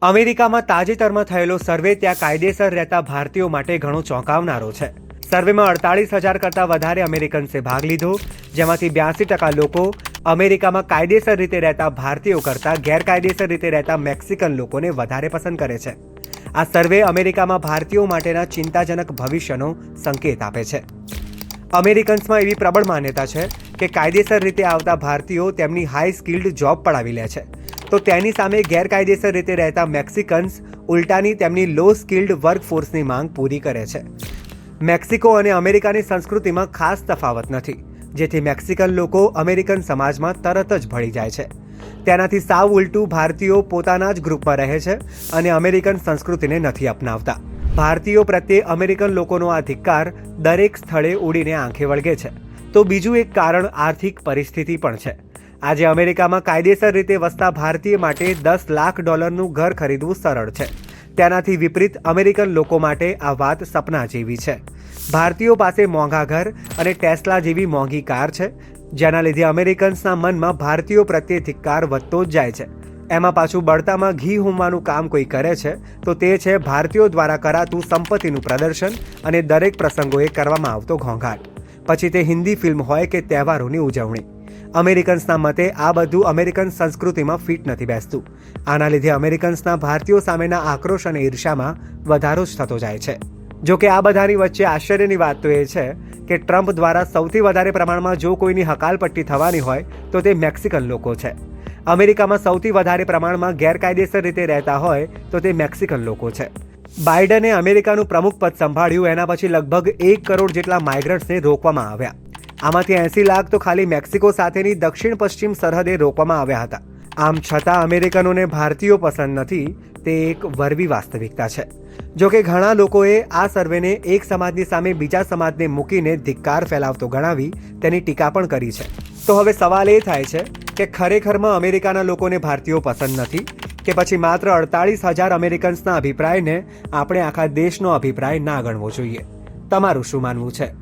અમેરિકામાં તાજેતરમાં થયેલો સર્વે ત્યાં કાયદેસર રહેતા ભારતીયો માટે ઘણો ચોંકાવનારો છે. સર્વેમાં 48,000 કરતાં વધારે અમેરિકન્સે ભાગ લીધો, જેમાંથી 82% લોકો અમેરિકામાં કાયદેસર રીતે રહેતા ભારતીયો કરતાં ગેરકાયદેસર રીતે રહેતા મેક્સિકન લોકોને વધારે પસંદ કરે છે. આ સર્વે અમેરિકામાં ભારતીયો માટેના ચિંતાજનક ભવિષ્યનો સંકેત આપે છે. અમેરિકન્સમાં એવી પ્રબળ માન્યતા છે કે કાયદેસર રીતે આવતા ભારતીયો તેમની હાઈ સ્કિલ્ડ જોબ પડાવી લે છે, તો તેની સામે ગેરકાયદેસર રીતે રહેતા મેક્સિકન્સ ઉલટાની તેમની લો સ્કિલ્ડ વર્કફોર્સની માંગ પૂરી કરે છે. મેક્સિકો અને અમેરિકાની સંસ્કૃતિમાં ખાસ તફાવત નથી, જેથી મેક્સિકન લોકો અમેરિકન સમાજમાં તરત જ ભળી જાય છે. તેનાથી સાવ ઉલટું ભારતીયો પોતાના જ ગ્રુપમાં રહે છે અને અમેરિકન સંસ્કૃતિને નથી અપનાવતા. ભારતીયો પ્રત્યે અમેરિકન લોકોનો આ ધિક્કાર દરેક સ્થળે ઉડીને આંખે વળગે છે. તો બીજું એક કારણ આર્થિક પરિસ્થિતિ પણ છે. આજે અમેરિકામાં કાયદેસર રીતે વસતા ભારતીય માટે $10 લાખ ઘર ખરીદવું સરળ છે. તેનાથી વિપરીત અમેરિકન લોકો માટે આ વાત સપના જેવી છે. ભારતીયો પાસે મોંઘા ઘર અને ટેસ્લા જેવી મોંઘી કાર છે, જેના લીધે અમેરિકન્સના મનમાં ભારતીયો પ્રત્યે ધિક્કાર વધતો જ જાય છે. એમાં પાછું બળતામાં ઘી હોમવાનું કામ કોઈ કરે છે તો તે છે ભારતીયો દ્વારા કરાતું સંપત્તિનું પ્રદર્શન અને દરેક પ્રસંગોએ કરવામાં આવતો ઘોંઘાટ, પછી તે હિન્દી ફિલ્મ હોય કે તહેવારોની ઉજવણી. અમેરિકન્સના મતે આ બધું અમેરિકન સંસ્કૃતિમાં ફિટ નથી બેસતું. આના લીધે અમેરિકન્સના ભારતીયો સામેના આક્રોશ અને ઈર્ષામાં વધારો જ થતો જાય છે. જો કે આ બધાની વચ્ચે આશ્ચર્યની વાત તો એ છે કે ટ્રમ્પ દ્વારા સૌથી વધારે પ્રમાણમાં જો કોઈની હકાલપટ્ટી થવાની હોય તો તે મેક્સિકન લોકો છે. અમેરિકામાં સૌથી વધારે પ્રમાણમાં ગેરકાયદેસર રીતે રહેતા હોય તો તે મેક્સિકન લોકો છે. બાઇડને અમેરિકાનું પ્રમુખ પદ સંભાળ્યું એના પછી લગભગ 1 કરોડ જેટલા માઇગ્રન્ટ્સને રોકવામાં આવ્યા. આમાંથી 80 લાખ તો ખાલી મેક્સિકો સાથેની દક્ષિણ પશ્ચિમ સરહદે રોકવામાં આવ્યા હતા. આમ છતાં અમેરિકનોને ભારતીયો પસંદ નથી, તે એક વરવી વાસ્તવિકતા છે. જો કે ઘણા લોકોએ આ સર્વેને એક સમાજની સામે બીજા સમાજને મૂકીને ધિક્કાર ફેલાવતો ગણાવી તેની ટીકા પણ કરી છે. તો હવે સવાલ એ થાય છે કે ખરેખરમાં અમેરિકાના લોકોને ભારતીયો પસંદ નથી કે પછી માત્ર 48,000 અમેરિકન્સના અભિપ્રાયને આપણે આખા દેશનો અભિપ્રાય ના ગણવો જોઈએ? તમારું શું માનવું છે?